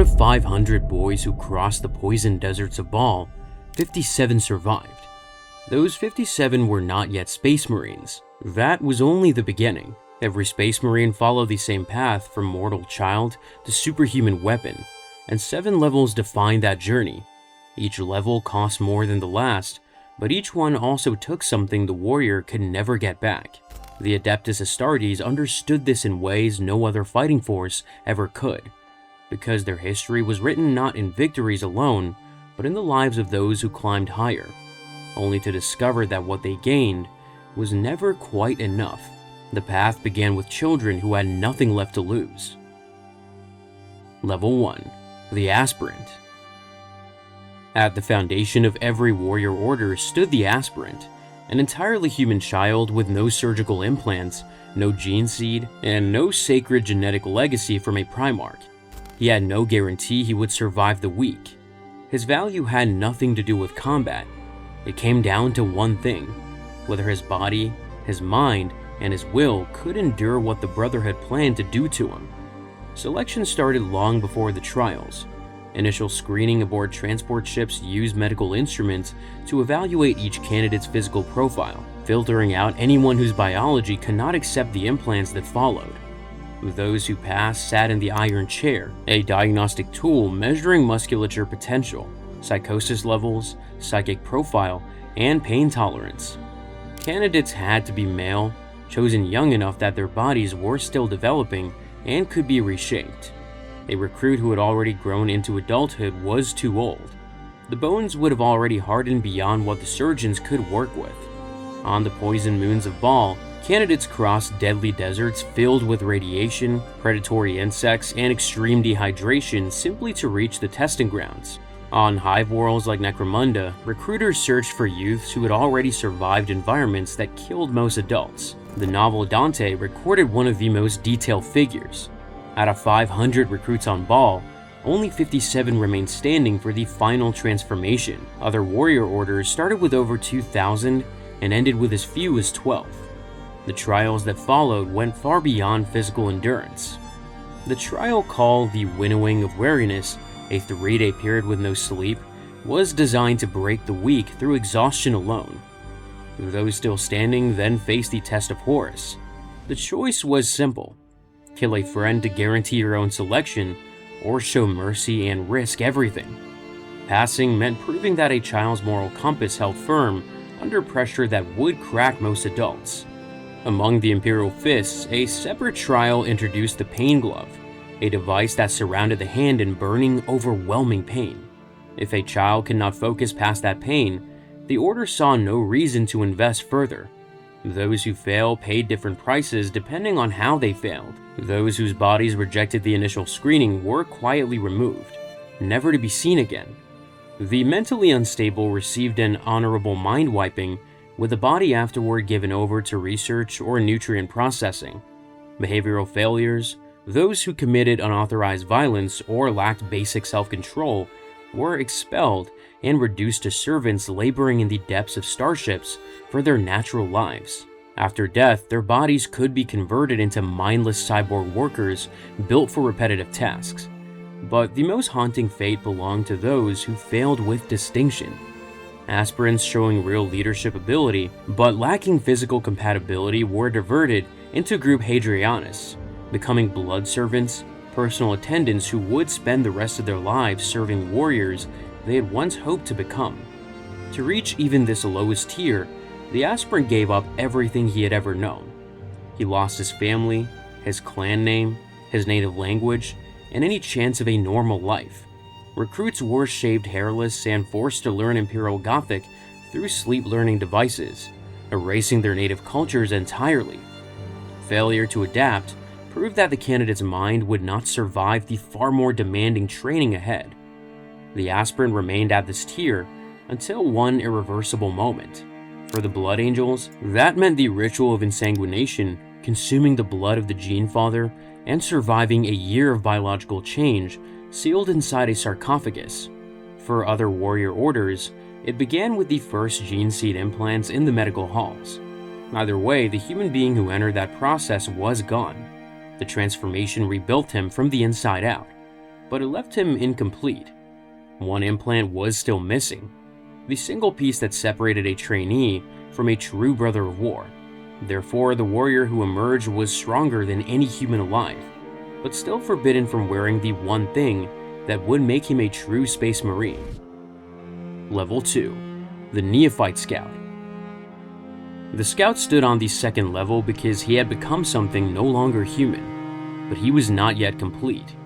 Out of 500 boys who crossed the poisoned deserts of Baal, 57 survived. Those 57 were not yet Space Marines. That was only the beginning. Every Space Marine followed the same path from mortal child to superhuman weapon, and 7 levels defined that journey. Each level cost more than the last, but each one also took something the warrior could never get back. The Adeptus Astartes understood this in ways no other fighting force ever could, because their history was written not in victories alone, but in the lives of those who climbed higher, only to discover that what they gained was never quite enough. The path began with children who had nothing left to lose. Level 1. The Aspirant. At the foundation of every warrior order stood the Aspirant, an entirely human child with no surgical implants, no gene seed, and no sacred genetic legacy from a Primarch. He had no guarantee he would survive the week. His value had nothing to do with combat. It came down to one thing: whether his body, his mind, and his will could endure what the brother had planned to do to him. Selection started long before the trials. Initial screening aboard transport ships used medical instruments to evaluate each candidate's physical profile, filtering out anyone whose biology could not accept the implants that followed. Those who passed sat in the Iron Chair, a diagnostic tool measuring musculature potential, psychosis levels, psychic profile, and pain tolerance. Candidates had to be male, chosen young enough that their bodies were still developing and could be reshaped. A recruit who had already grown into adulthood was too old. The bones would have already hardened beyond what the surgeons could work with. On the poison moons of Baal, candidates crossed deadly deserts filled with radiation, predatory insects, and extreme dehydration simply to reach the testing grounds. On hive worlds like Necromunda, recruiters searched for youths who had already survived environments that killed most adults. The novel Dante recorded one of the most detailed figures. Out of 500 recruits on Baal, only 57 remained standing for the final transformation. Other warrior orders started with over 2,000 and ended with as few as 12. The trials that followed went far beyond physical endurance. The trial called the Winnowing of Weariness, a 3-day period with no sleep, was designed to break the weak through exhaustion alone. Those still standing then faced the test of Horus. The choice was simple: kill a friend to guarantee your own selection, or show mercy and risk everything. Passing meant proving that a child's moral compass held firm under pressure that would crack most adults. Among the Imperial Fists, a separate trial introduced the Pain Glove, a device that surrounded the hand in burning, overwhelming pain. If a child could not focus past that pain, the Order saw no reason to invest further. Those who fail paid different prices depending on how they failed. Those whose bodies rejected the initial screening were quietly removed, never to be seen again. The mentally unstable received an honorable mind wiping, with the body afterward given over to research or nutrient processing. Behavioral failures, those who committed unauthorized violence or lacked basic self-control, were expelled and reduced to servants laboring in the depths of starships for their natural lives. After death, their bodies could be converted into mindless cyborg workers built for repetitive tasks. But the most haunting fate belonged to those who failed with distinction. Aspirants showing real leadership ability, but lacking physical compatibility, were diverted into Group Hadrianus, becoming blood servants, personal attendants who would spend the rest of their lives serving warriors they had once hoped to become. To reach even this lowest tier, the aspirant gave up everything he had ever known. He lost his family, his clan name, his native language, and any chance of a normal life. Recruits were shaved hairless and forced to learn Imperial Gothic through sleep learning devices, erasing their native cultures entirely. Failure to adapt proved that the candidate's mind would not survive the far more demanding training ahead. The aspirant remained at this tier until one irreversible moment. For the Blood Angels, that meant the ritual of insanguination, consuming the blood of the Gene Father and surviving a year of biological change sealed inside a sarcophagus. For other warrior orders, it began with the first gene seed implants in the medical halls. Either way, the human being who entered that process was gone. The transformation rebuilt him from the inside out. but it left him incomplete. One implant was still missing, the single piece that separated a trainee from a true brother of war. Therefore, the warrior who emerged was stronger than any human alive, but still forbidden from wearing the one thing that would make him a true Space Marine. Level 2. The Neophyte Scout. The Scout stood on the second level because he had become something no longer human, but he was not yet complete.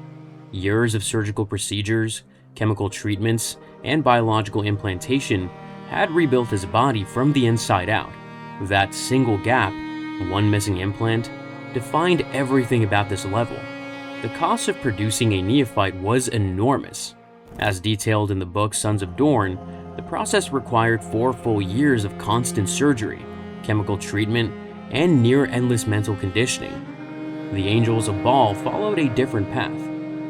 Years of surgical procedures, chemical treatments, and biological implantation had rebuilt his body from the inside out. That single gap, one missing implant, defined everything about this level. The cost of producing a neophyte was enormous. As detailed in the book Sons of Dorn, the process required 4 full years of constant surgery, chemical treatment, and near-endless mental conditioning. The Angels of Baal followed a different path,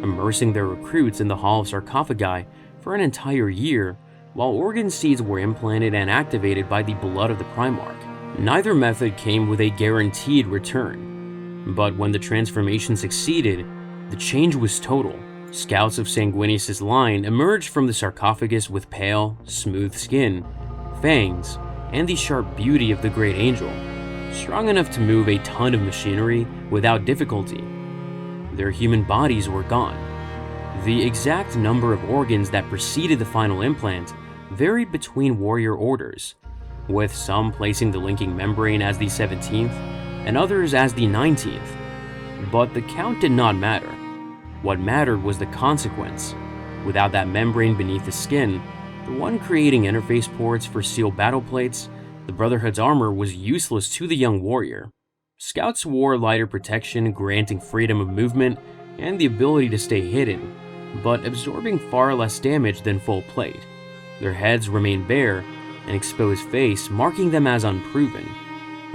immersing their recruits in the Hall of Sarcophagi for an entire year, while organ seeds were implanted and activated by the blood of the Primarch. Neither method came with a guaranteed return, but when the transformation succeeded, the change was total. Scouts of Sanguinius' line emerged from the sarcophagus with pale, smooth skin, fangs, and the sharp beauty of the Great Angel, strong enough to move a ton of machinery without difficulty. Their human bodies were gone. The exact number of organs that preceded the final implant varied between warrior orders, with some placing the linking membrane as the 17th and others as the 19th. But the count did not matter. What mattered was the consequence. Without that membrane beneath the skin, the one creating interface ports for sealed battle plates, the Brotherhood's armor was useless to the young warrior. Scouts wore lighter protection, granting freedom of movement and the ability to stay hidden, but absorbing far less damage than full plate. Their heads remained bare, an exposed face marking them as unproven.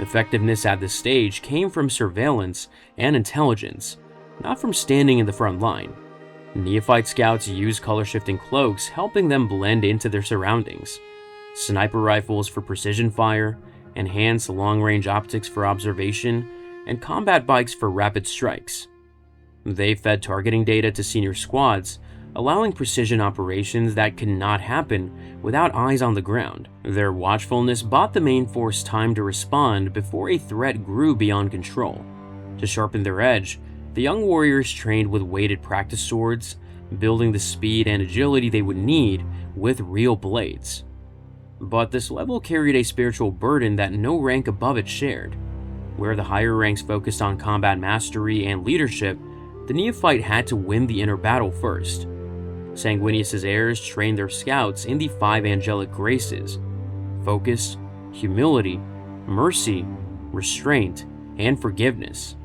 Effectiveness at this stage came from surveillance and intelligence, not from standing in the front line. Neophyte scouts used color-shifting cloaks, helping them blend into their surroundings. Sniper rifles for precision fire, enhanced long-range optics for observation, and combat bikes for rapid strikes. They fed targeting data to senior squads, allowing precision operations that could not happen without eyes on the ground. Their watchfulness bought the main force time to respond before a threat grew beyond control. To sharpen their edge, the young warriors trained with weighted practice swords, building the speed and agility they would need with real blades. But this level carried a spiritual burden that no rank above it shared. Where the higher ranks focused on combat mastery and leadership, the neophyte had to win the inner battle first. Sanguinius' heirs trained their scouts in the 5 angelic graces: focus, humility, mercy, restraint, and forgiveness.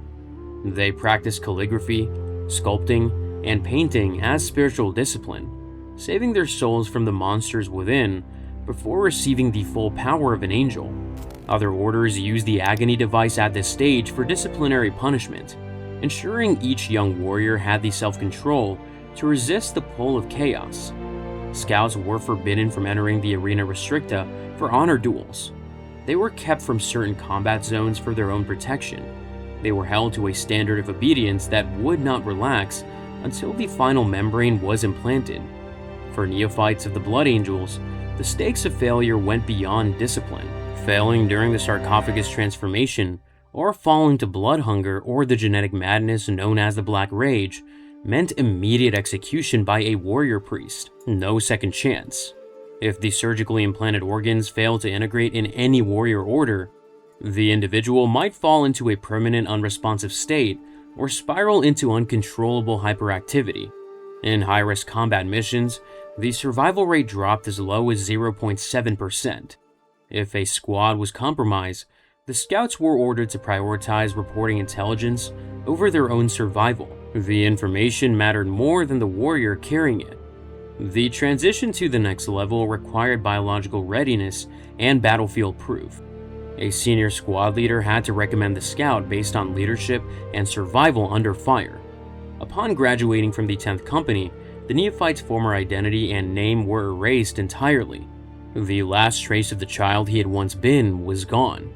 They practiced calligraphy, sculpting, and painting as spiritual discipline, saving their souls from the monsters within before receiving the full power of an angel. Other orders used the agony device at this stage for disciplinary punishment, ensuring each young warrior had the self-control to resist the pull of chaos. Scouts were forbidden from entering the arena restricta for honor duels. They were kept from certain combat zones for their own protection. They were held to a standard of obedience that would not relax until the final membrane was implanted. For neophytes of the Blood Angels, the stakes of failure went beyond discipline. Failing during the sarcophagus transformation, or falling to blood hunger or the genetic madness known as the Black Rage, meant immediate execution by a warrior priest, no second chance. If the surgically implanted organs failed to integrate in any warrior order, the individual might fall into a permanent unresponsive state or spiral into uncontrollable hyperactivity. In high-risk combat missions, the survival rate dropped as low as 0.7%. If a squad was compromised, the scouts were ordered to prioritize reporting intelligence over their own survival. The information mattered more than the warrior carrying it. The transition to the next level required biological readiness and battlefield proof. A senior squad leader had to recommend the scout based on leadership and survival under fire. Upon graduating from the 10th Company, the neophyte's former identity and name were erased entirely. The last trace of the child he had once been was gone.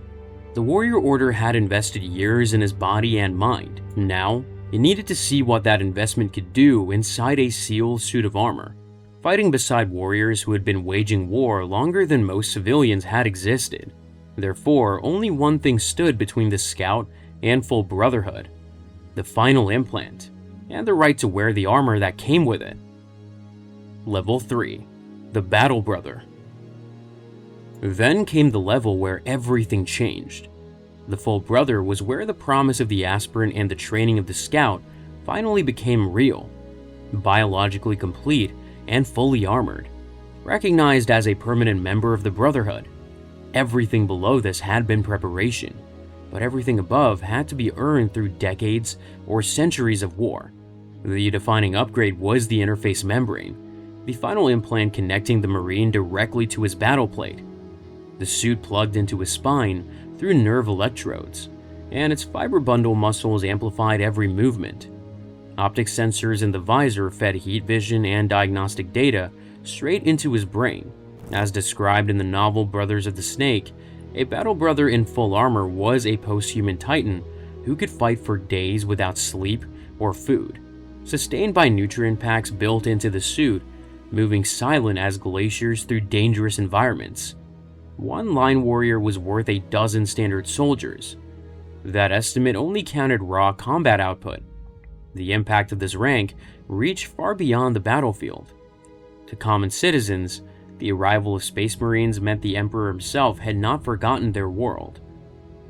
The warrior order had invested years in his body and mind. Now, It needed to see what that investment could do inside a sealed suit of armor, fighting beside warriors who had been waging war longer than most civilians had existed. Therefore, only one thing stood between the Scout and full Brotherhood: the final implant, and the right to wear the armor that came with it. Level 3. The Battle Brother. Then came the level where everything changed. The Full Brother was where the promise of the aspirant and the training of the Scout finally became real, biologically complete and fully armored, recognized as a permanent member of the Brotherhood. Everything below this had been preparation, but everything above had to be earned through decades or centuries of war. The defining upgrade was the interface membrane, the final implant connecting the Marine directly to his battle plate. The suit plugged into his spine through nerve electrodes, and its fiber bundle muscles amplified every movement. Optic sensors in the visor fed heat vision and diagnostic data straight into his brain. As described in the novel Brothers of the Snake, a battle brother in full armor was a post-human titan who could fight for days without sleep or food, sustained by nutrient packs built into the suit, moving silent as glaciers through dangerous environments. One line warrior was worth a dozen standard soldiers. That estimate only counted raw combat output. The impact of this rank reached far beyond the battlefield. To common citizens, the arrival of Space Marines meant the Emperor himself had not forgotten their world.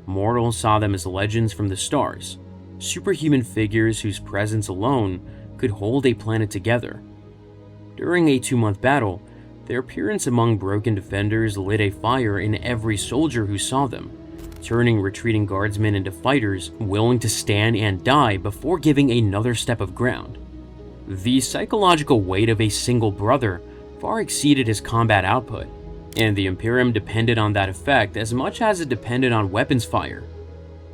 Mortals saw them as legends from the stars, superhuman figures whose presence alone could hold a planet together. During a 2-month battle, their appearance among broken defenders lit a fire in every soldier who saw them, turning retreating guardsmen into fighters willing to stand and die before giving another step of ground. The psychological weight of a single brother far exceeded his combat output, and the Imperium depended on that effect as much as it depended on weapons fire.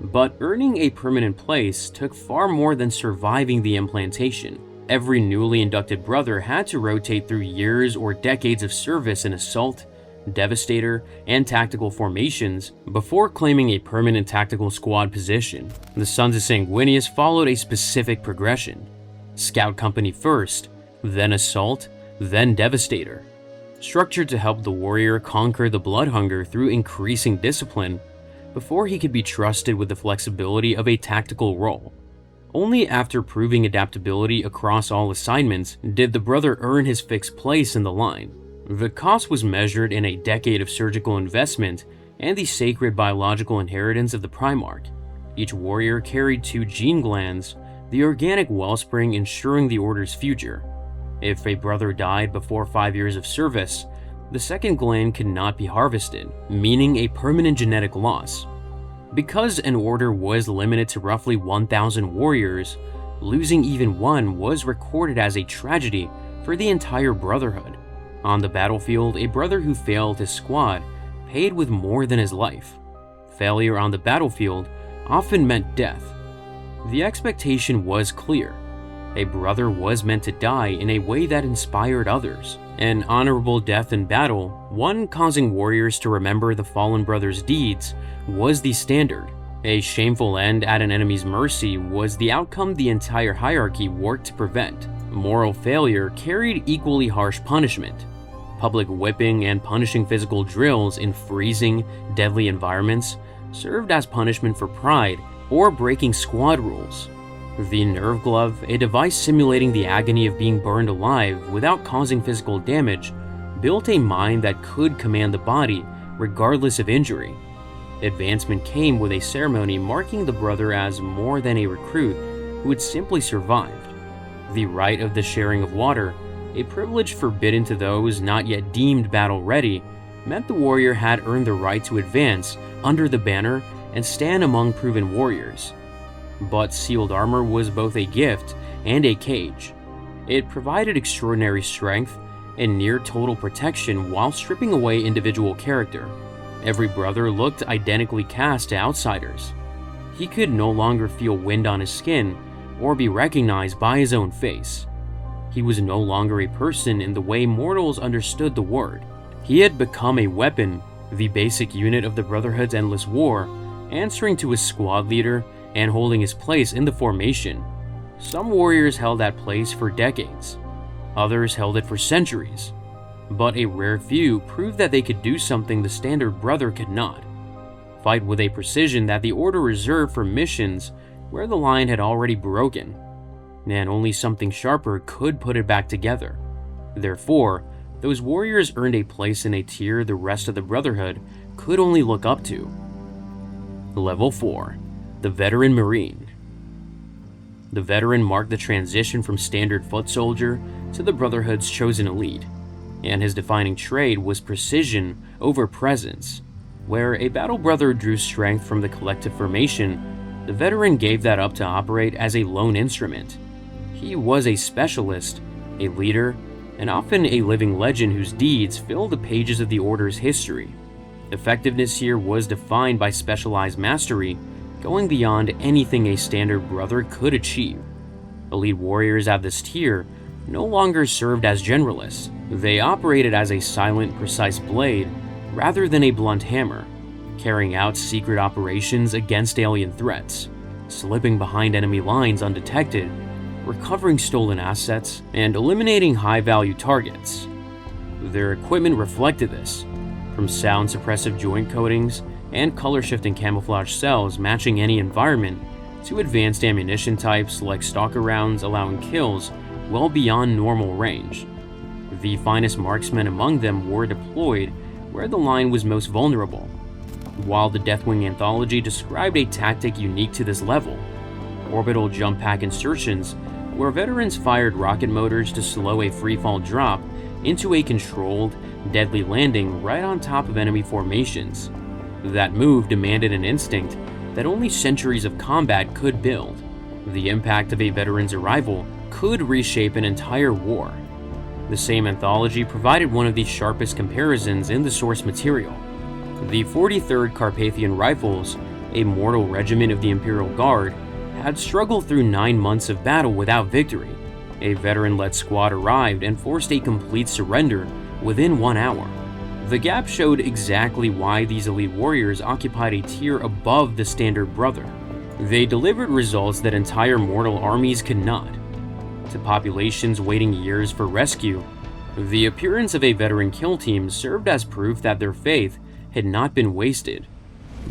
But earning a permanent place took far more than surviving the implantation. Every newly inducted brother had to rotate through years or decades of service in assault, Devastator, and tactical formations before claiming a permanent tactical squad position. The Sons of Sanguinius followed a specific progression: Scout Company first, then Assault, then Devastator. Structured to help the warrior conquer the blood hunger through increasing discipline before he could be trusted with the flexibility of a tactical role. Only after proving adaptability across all assignments did the brother earn his fixed place in the line. The cost was measured in a decade of surgical investment and the sacred biological inheritance of the Primarch. Each warrior carried 2 gene glands, the organic wellspring ensuring the Order's future. If a brother died before 5 years of service, the second gland could not be harvested, meaning a permanent genetic loss. Because an order was limited to roughly 1,000 warriors, losing even one was recorded as a tragedy for the entire Brotherhood. On the battlefield, a brother who failed his squad paid with more than his life. Failure on the battlefield often meant death. The expectation was clear. A brother was meant to die in a way that inspired others. An honorable death in battle, one causing warriors to remember the fallen brother's deeds, was the standard. A shameful end at an enemy's mercy was the outcome the entire hierarchy worked to prevent. Moral failure carried equally harsh punishment. Public whipping and punishing physical drills in freezing, deadly environments served as punishment for pride or breaking squad rules. The nerve glove, a device simulating the agony of being burned alive without causing physical damage, built a mind that could command the body regardless of injury. Advancement came with a ceremony marking the brother as more than a recruit who had simply survived. The rite of the sharing of water, a privilege forbidden to those not yet deemed battle-ready, meant the warrior had earned the right to advance under the banner and stand among proven warriors. But sealed armor was both a gift and a cage. It provided extraordinary strength and near-total protection while stripping away individual character. Every brother looked identically cast to outsiders. He could no longer feel wind on his skin or be recognized by his own face. He was no longer a person in the way mortals understood the word. He had become a weapon, the basic unit of the Brotherhood's endless war, answering to his squad leader and holding his place in the formation. Some warriors held that place for decades, others held it for centuries, but a rare few proved that they could do something the standard brother could not: fight with a precision that the Order reserved for missions where the line had already broken, and only something sharper could put it back together. Therefore, those warriors earned a place in a tier the rest of the Brotherhood could only look up to. Level 4. The Veteran Marine. The Veteran marked the transition from standard foot soldier to the Brotherhood's chosen elite, and his defining trait was precision over presence. Where a battle brother drew strength from the collective formation, the Veteran gave that up to operate as a lone instrument. He was a specialist, a leader, and often a living legend whose deeds filled the pages of the Order's history. Effectiveness here was defined by specialized mastery, going beyond anything a standard brother could achieve. Elite warriors at this tier no longer served as generalists. They operated as a silent, precise blade rather than a blunt hammer, carrying out secret operations against alien threats, slipping behind enemy lines undetected, recovering stolen assets, and eliminating high-value targets. Their equipment reflected this, from sound-suppressive joint coatings and color-shifting camouflage cells matching any environment, to advanced ammunition types like stalker rounds allowing kills well beyond normal range. The finest marksmen among them were deployed where the line was most vulnerable, while the Deathwing Anthology described a tactic unique to this level: orbital jump pack insertions, where veterans fired rocket motors to slow a freefall drop into a controlled, deadly landing right on top of enemy formations. That move demanded an instinct that only centuries of combat could build. The impact of a veteran's arrival could reshape an entire war. The same anthology provided one of the sharpest comparisons in the source material. The 43rd Carpathian Rifles, a mortal regiment of the Imperial Guard, had struggled through 9 months of battle without victory. A veteran-led squad arrived and forced a complete surrender within 1 hour. The gap showed exactly why these elite warriors occupied a tier above the standard brother. They delivered results that entire mortal armies could not. To populations waiting years for rescue, the appearance of a veteran kill team served as proof that their faith had not been wasted.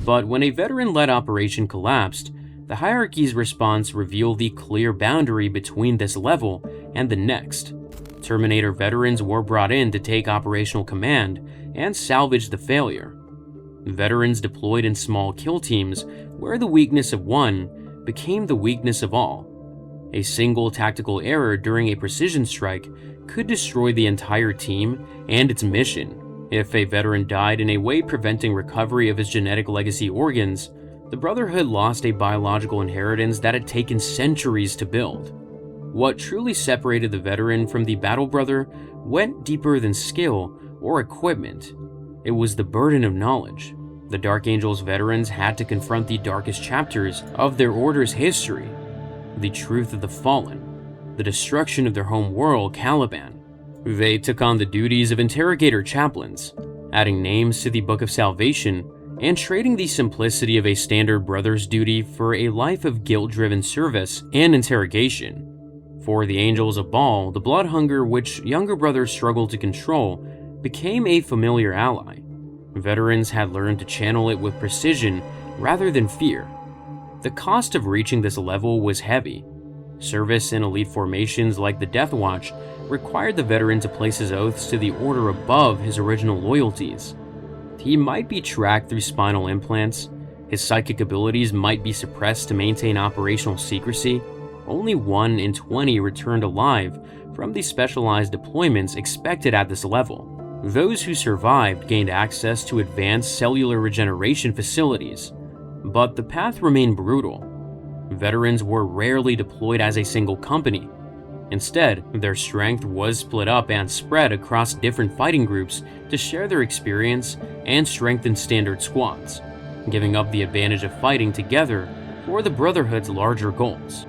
But when a veteran-led operation collapsed, the hierarchy's response revealed the clear boundary between this level and the next. Terminator veterans were brought in to take operational command and salvage the failure. Veterans deployed in small kill teams where the weakness of one became the weakness of all. A single tactical error during a precision strike could destroy the entire team and its mission. If a veteran died in a way preventing recovery of his genetic legacy organs, the Brotherhood lost a biological inheritance that had taken centuries to build. What truly separated the veteran from the battle brother went deeper than skill or equipment. It was the burden of knowledge. The Dark Angels veterans had to confront the darkest chapters of their Order's history: the truth of the Fallen, the destruction of their home world, Caliban. They took on the duties of interrogator chaplains, adding names to the Book of Salvation and trading the simplicity of a standard brother's duty for a life of guilt-driven service and interrogation. For the Angels of Baal, the blood hunger which younger brothers struggled to control became a familiar ally. Veterans had learned to channel it with precision rather than fear. The cost of reaching this level was heavy. Service in elite formations like the Death Watch required the veteran to place his oaths to the Order above his original loyalties. He might be tracked through spinal implants, his psychic abilities might be suppressed to maintain operational secrecy. Only 1 in 20 returned alive from the specialized deployments expected at this level. Those who survived gained access to advanced cellular regeneration facilities, but the path remained brutal. Veterans were rarely deployed as a single company. Instead, their strength was split up and spread across different fighting groups to share their experience and strengthen standard squads, giving up the advantage of fighting together for the Brotherhood's larger goals.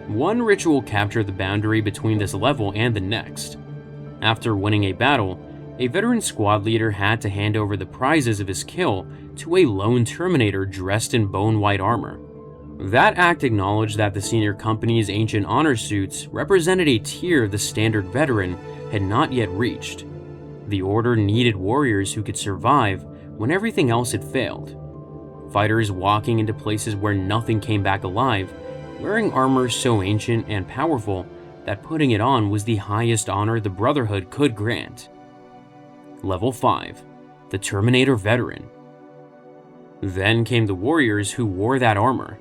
One ritual captured the boundary between this level and the next. After winning a battle, a veteran squad leader had to hand over the prizes of his kill to a lone Terminator dressed in bone-white armor. That act acknowledged that the senior company's ancient honor suits represented a tier the standard veteran had not yet reached. The order needed warriors who could survive when everything else had failed. Fighters walking into places where nothing came back alive, wearing armor so ancient and powerful that putting it on was the highest honor the Brotherhood could grant. Level 5. The Terminator Veteran. Then came the warriors who wore that armor.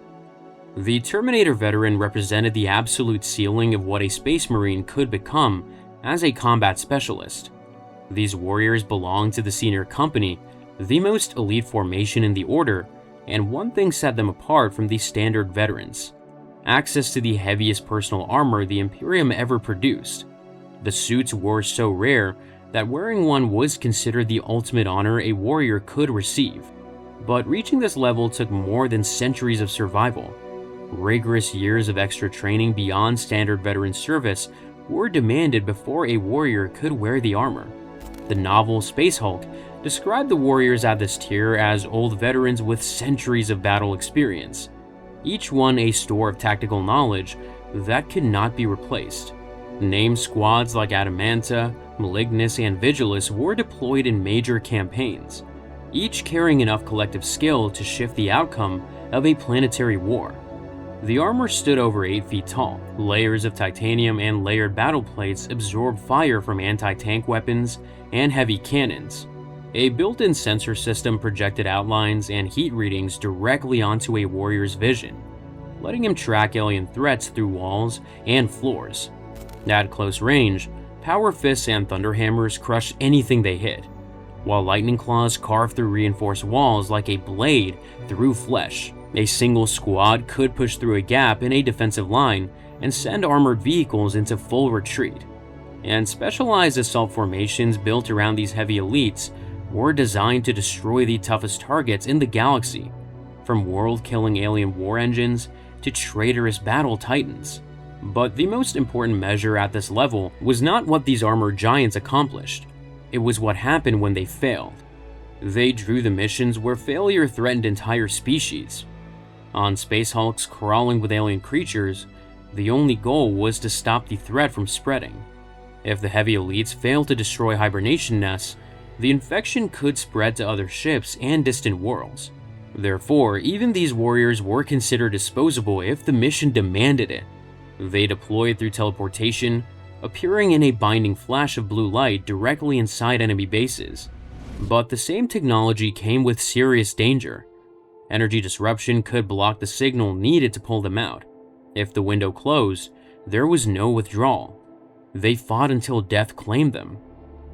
The Terminator Veteran represented the absolute ceiling of what a Space Marine could become as a combat specialist. These warriors belonged to the senior company, the most elite formation in the Order, and one thing set them apart from the standard veterans: access to the heaviest personal armor the Imperium ever produced. The suits were so rare that wearing one was considered the ultimate honor a warrior could receive. But reaching this level took more than centuries of survival. Rigorous years of extra training beyond standard veteran service were demanded before a warrior could wear the armor. The novel Space Hulk described the warriors at this tier as old veterans with centuries of battle experience, each one a store of tactical knowledge that could not be replaced. Named squads like Adamanta, Malignus, and Vigilus were deployed in major campaigns, each carrying enough collective skill to shift the outcome of a planetary war. The armor stood over 8 feet tall. Layers of titanium and layered battle plates absorbed fire from anti-tank weapons and heavy cannons. A built-in sensor system projected outlines and heat readings directly onto a warrior's vision, letting him track alien threats through walls and floors. At close range, power fists and thunderhammers crushed anything they hit, while lightning claws carved through reinforced walls like a blade through flesh. A single squad could push through a gap in a defensive line and send armored vehicles into full retreat. And specialized assault formations built around these heavy elites were designed to destroy the toughest targets in the galaxy, from world-killing alien war engines to traitorous battle titans. But the most important measure at this level was not what these armored giants accomplished. It was what happened when they failed. They drew the missions where failure threatened entire species. On Space Hulks crawling with alien creatures, the only goal was to stop the threat from spreading. If the heavy elites failed to destroy hibernation nests, the infection could spread to other ships and distant worlds. Therefore, even these warriors were considered disposable if the mission demanded it. They deployed through teleportation, appearing in a blinding flash of blue light directly inside enemy bases. But the same technology came with serious danger. Energy disruption could block the signal needed to pull them out. If the window closed, there was no withdrawal. They fought until death claimed them.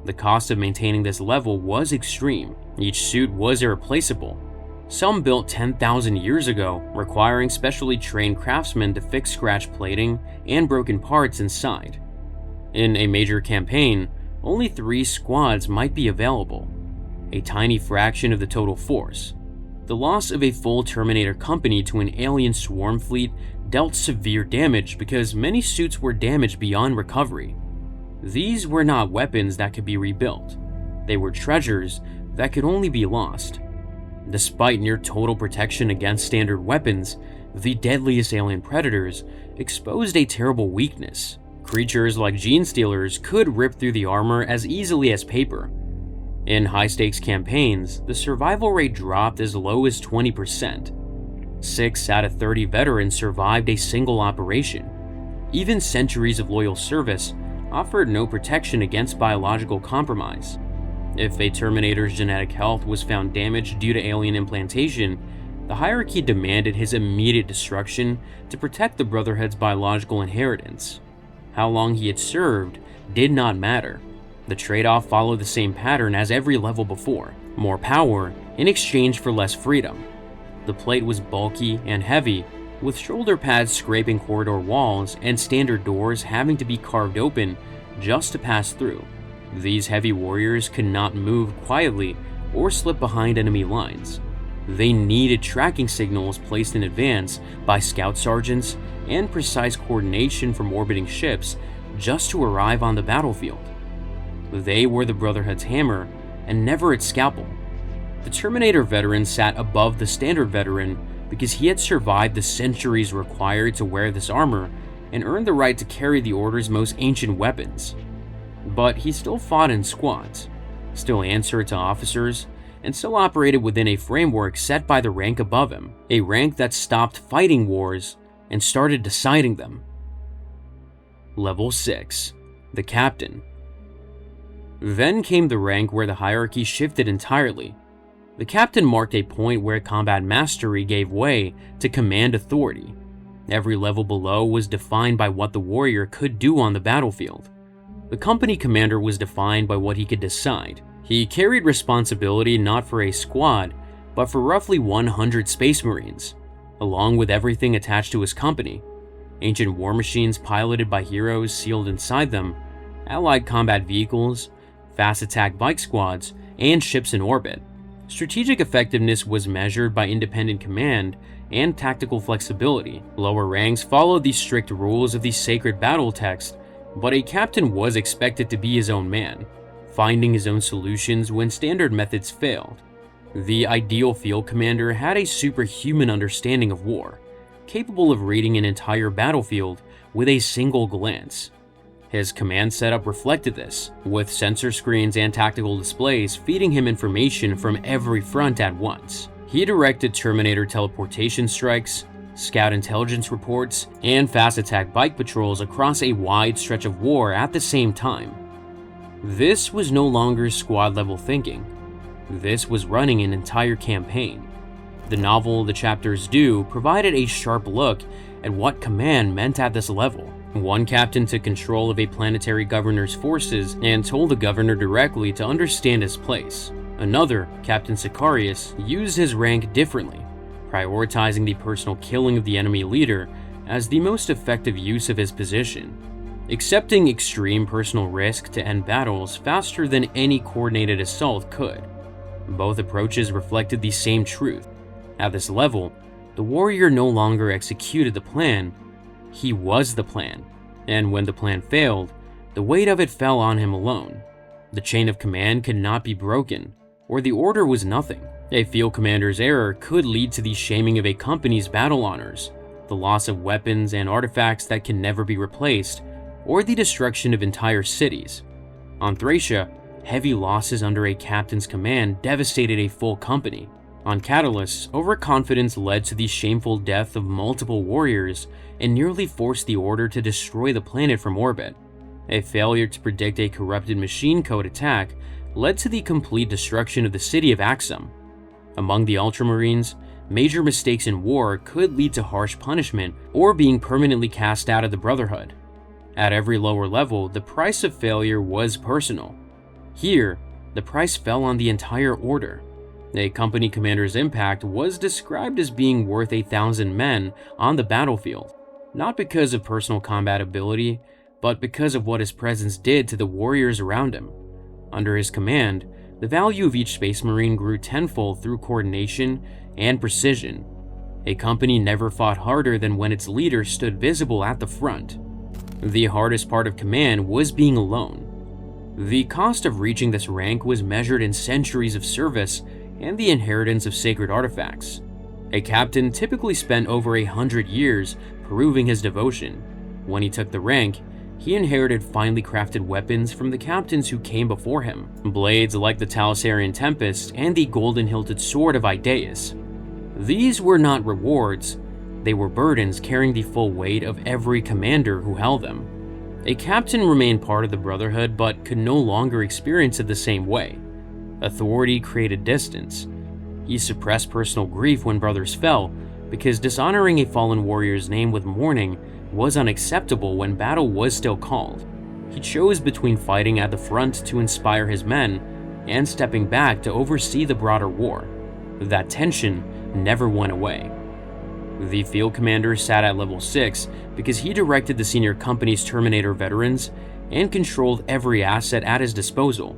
The cost of maintaining this level was extreme. Each suit was irreplaceable. Some built 10,000 years ago, requiring specially trained craftsmen to fix scratch plating and broken parts inside. In a major campaign, only 3 squads might be available, a tiny fraction of the total force. The loss of a full Terminator company to an alien swarm fleet dealt severe damage because many suits were damaged beyond recovery. These were not weapons that could be rebuilt. They were treasures that could only be lost. Despite near total protection against standard weapons, the deadliest alien predators exposed a terrible weakness. Creatures like gene stealers could rip through the armor as easily as paper. In high-stakes campaigns, the survival rate dropped as low as 20%. 6 out of 30 veterans survived a single operation. Even centuries of loyal service offered no protection against biological compromise. If a Terminator's genetic health was found damaged due to alien implantation, the hierarchy demanded his immediate destruction to protect the Brotherhood's biological inheritance. How long he had served did not matter. The trade-off followed the same pattern as every level before: more power in exchange for less freedom. The plate was bulky and heavy, with shoulder pads scraping corridor walls and standard doors having to be carved open just to pass through. These heavy warriors could not move quietly or slip behind enemy lines. They needed tracking signals placed in advance by scout sergeants and precise coordination from orbiting ships just to arrive on the battlefield. They were the Brotherhood's hammer and never its scalpel. The Terminator veteran sat above the standard veteran because he had survived the centuries required to wear this armor and earned the right to carry the Order's most ancient weapons. But he still fought in squads, still answered to officers, and still operated within a framework set by the rank above him, a rank that stopped fighting wars and started deciding them. Level 6. The Captain. Then came the rank where the hierarchy shifted entirely. The Captain marked a point where combat mastery gave way to command authority. Every level below was defined by what the warrior could do on the battlefield. The company commander was defined by what he could decide. He carried responsibility not for a squad, but for roughly 100 Space Marines, along with everything attached to his company: ancient war machines piloted by heroes sealed inside them, allied combat vehicles, fast attack bike squads, and ships in orbit. Strategic effectiveness was measured by independent command and tactical flexibility. Lower ranks followed the strict rules of the sacred battle text, but a captain was expected to be his own man, finding his own solutions when standard methods failed. The ideal field commander had a superhuman understanding of war, capable of reading an entire battlefield with a single glance. His command setup reflected this, with sensor screens and tactical displays feeding him information from every front at once. He directed Terminator teleportation strikes, scout intelligence reports, and fast attack bike patrols across a wide stretch of war at the same time. This was no longer squad-level thinking. This was running an entire campaign. The novel The Chapters Do provided a sharp look at what command meant at this level. One captain took control of a planetary governor's forces and told the governor directly to understand his place. Another, Captain Sicarius, used his rank differently, prioritizing the personal killing of the enemy leader as the most effective use of his position, accepting extreme personal risk to end battles faster than any coordinated assault could. Both approaches reflected the same truth. At this level, the warrior no longer executed the plan, he was the plan, and when the plan failed, the weight of it fell on him alone. The chain of command could not be broken, or the order was nothing. A field commander's error could lead to the shaming of a company's battle honors, the loss of weapons and artifacts that can never be replaced, or the destruction of entire cities. On Thracia, heavy losses under a captain's command devastated a full company. On Catalyst, overconfidence led to the shameful death of multiple warriors and nearly forced the Order to destroy the planet from orbit. A failure to predict a corrupted machine code attack led to the complete destruction of the city of Axum. Among the Ultramarines, major mistakes in war could lead to harsh punishment or being permanently cast out of the Brotherhood. At every lower level, the price of failure was personal. Here, the price fell on the entire Order. A company commander's impact was described as being worth 1,000 men on the battlefield, not because of personal combat ability, but because of what his presence did to the warriors around him. Under his command, the value of each Space Marine grew tenfold through coordination and precision. A company never fought harder than when its leader stood visible at the front. The hardest part of command was being alone. The cost of reaching this rank was measured in centuries of service and the inheritance of sacred artifacts. A captain typically spent over 100 years proving his devotion. When he took the rank, he inherited finely crafted weapons from the captains who came before him, blades like the Talisarian Tempest and the golden-hilted sword of Idaeus. These were not rewards, they were burdens carrying the full weight of every commander who held them. A captain remained part of the Brotherhood but could no longer experience it the same way. Authority created distance. He suppressed personal grief when brothers fell, because dishonoring a fallen warrior's name with mourning was unacceptable when battle was still called. He chose between fighting at the front to inspire his men and stepping back to oversee the broader war. That tension never went away. The field commander sat at level 6 because he directed the senior company's Terminator veterans and controlled every asset at his disposal.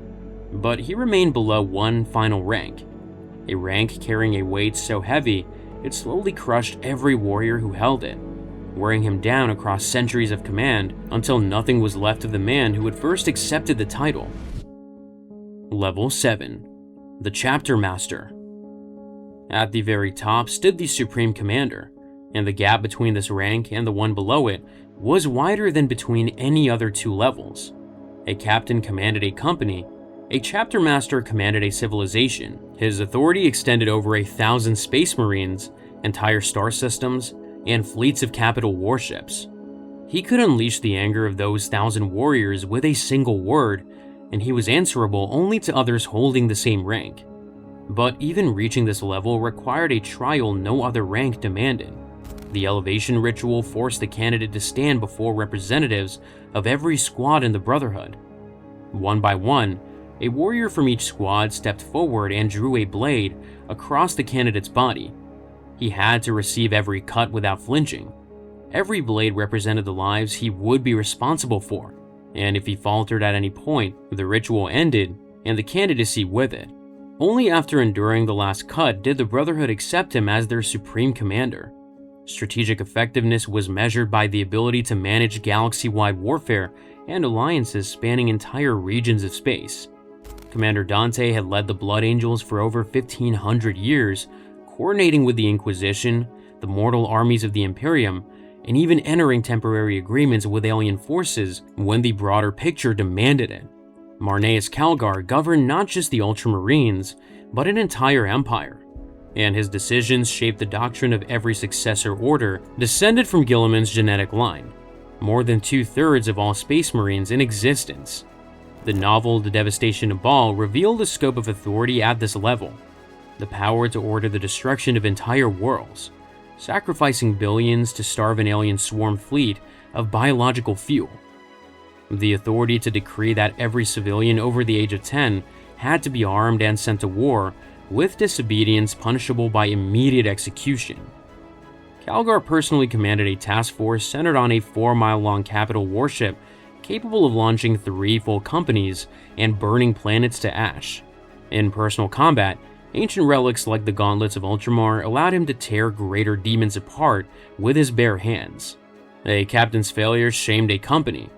But he remained below one final rank, a rank carrying a weight so heavy it slowly crushed every warrior who held it, wearing him down across centuries of command until nothing was left of the man who had first accepted the title. Level 7. The Chapter Master. At the very top stood the Supreme Commander, and the gap between this rank and the one below it was wider than between any other two levels. A captain commanded a company, a chapter master commanded a civilization. His authority extended over 1,000 space marines, entire star systems, and fleets of capital warships. He could unleash the anger of those 1,000 warriors with a single word, and he was answerable only to others holding the same rank. But even reaching this level required a trial no other rank demanded. The elevation ritual forced the candidate to stand before representatives of every squad in the Brotherhood. One by one, a warrior from each squad stepped forward and drew a blade across the candidate's body. He had to receive every cut without flinching. Every blade represented the lives he would be responsible for, and if he faltered at any point, the ritual ended and the candidacy with it. Only after enduring the last cut did the Brotherhood accept him as their supreme commander. Strategic effectiveness was measured by the ability to manage galaxy-wide warfare and alliances spanning entire regions of space. Commander Dante had led the Blood Angels for over 1,500 years, coordinating with the Inquisition, the mortal armies of the Imperium, and even entering temporary agreements with alien forces when the broader picture demanded it. Marneus Calgar governed not just the Ultramarines, but an entire empire, and his decisions shaped the doctrine of every successor order descended from Guilliman's genetic line, more than 2/3 of all Space Marines in existence. The novel The Devastation of Baal revealed the scope of authority at this level, the power to order the destruction of entire worlds, sacrificing billions to starve an alien swarm fleet of biological fuel. The authority to decree that every civilian over the age of 10 had to be armed and sent to war, with disobedience punishable by immediate execution. Calgar personally commanded a task force centered on a 4-mile-long capital warship capable of launching 3 full companies and burning planets to ash. In personal combat, ancient relics like the gauntlets of Ultramar allowed him to tear greater demons apart with his bare hands. A captain's failure shamed a company.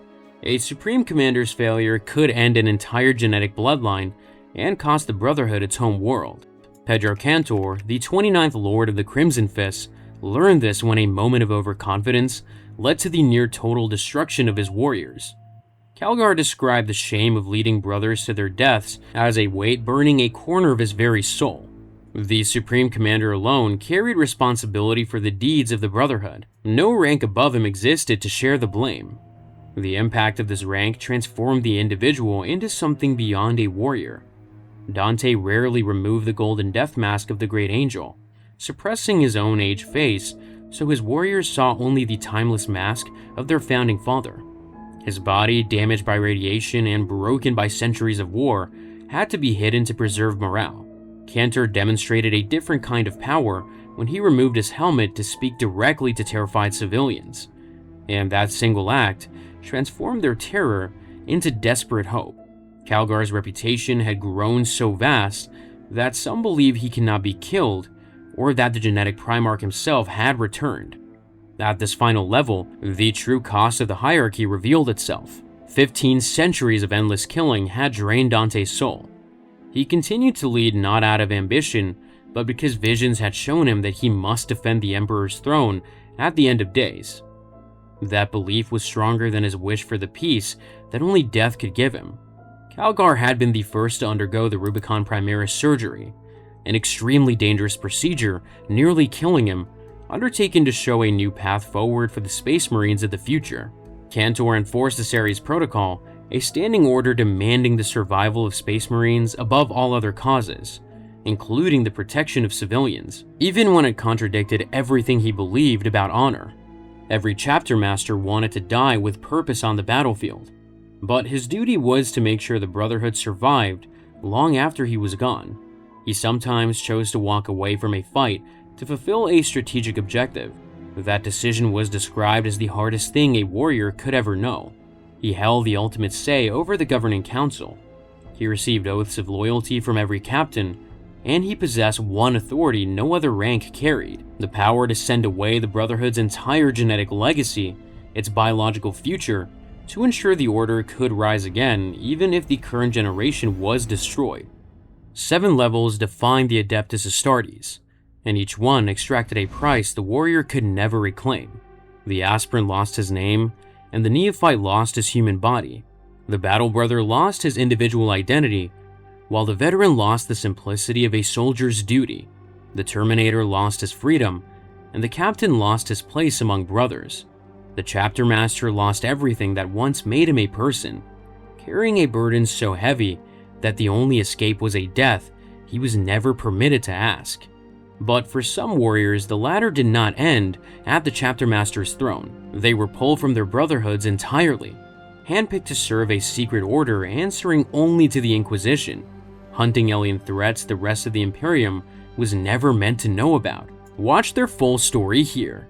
A supreme commander's failure could end an entire genetic bloodline and cost the Brotherhood its home world. Pedro Cantor, the 29th Lord of the Crimson Fists, learned this when a moment of overconfidence led to the near-total destruction of his warriors. Calgar described the shame of leading brothers to their deaths as a weight burning a corner of his very soul. The Supreme Commander alone carried responsibility for the deeds of the Brotherhood. No rank above him existed to share the blame. The impact of this rank transformed the individual into something beyond a warrior. Dante rarely removed the golden death mask of the Great Angel, suppressing his own aged face so his warriors saw only the timeless mask of their founding father. His body, damaged by radiation and broken by centuries of war, had to be hidden to preserve morale. Cantor demonstrated a different kind of power when he removed his helmet to speak directly to terrified civilians, and that single act transformed their terror into desperate hope. Calgar's reputation had grown so vast that some believe he cannot be killed, or that the genetic Primarch himself had returned. At this final level, the true cost of the hierarchy revealed itself. 15 centuries of endless killing had drained Dante's soul. He continued to lead not out of ambition, but because visions had shown him that he must defend the Emperor's throne at the end of days. That belief was stronger than his wish for the peace that only death could give him. Calgar had been the first to undergo the Rubicon Primaris surgery, an extremely dangerous procedure nearly killing him, undertaken to show a new path forward for the Space Marines of the future. Cantor enforced the Ceres Protocol, a standing order demanding the survival of Space Marines above all other causes, including the protection of civilians, even when it contradicted everything he believed about honor. Every chapter master wanted to die with purpose on the battlefield, but his duty was to make sure the Brotherhood survived long after he was gone. He sometimes chose to walk away from a fight to fulfill a strategic objective. That decision was described as the hardest thing a warrior could ever know. He held the ultimate say over the governing council. He received oaths of loyalty from every captain, and he possessed one authority no other rank carried: the power to send away the Brotherhood's entire genetic legacy, its biological future, to ensure the Order could rise again even if the current generation was destroyed. 7 levels defined the Adeptus Astartes, and each one extracted a price the warrior could never reclaim. The aspirant lost his name, and the neophyte lost his human body. The battle brother lost his individual identity, while the veteran lost the simplicity of a soldier's duty. The Terminator lost his freedom, and the captain lost his place among brothers. The chapter master lost everything that once made him a person, carrying a burden so heavy that the only escape was a death he was never permitted to ask. But for some warriors, the ladder did not end at the chapter master's throne. They were pulled from their brotherhoods entirely, handpicked to serve a secret order answering only to the Inquisition, hunting alien threats the rest of the Imperium was never meant to know about. Watch their full story here.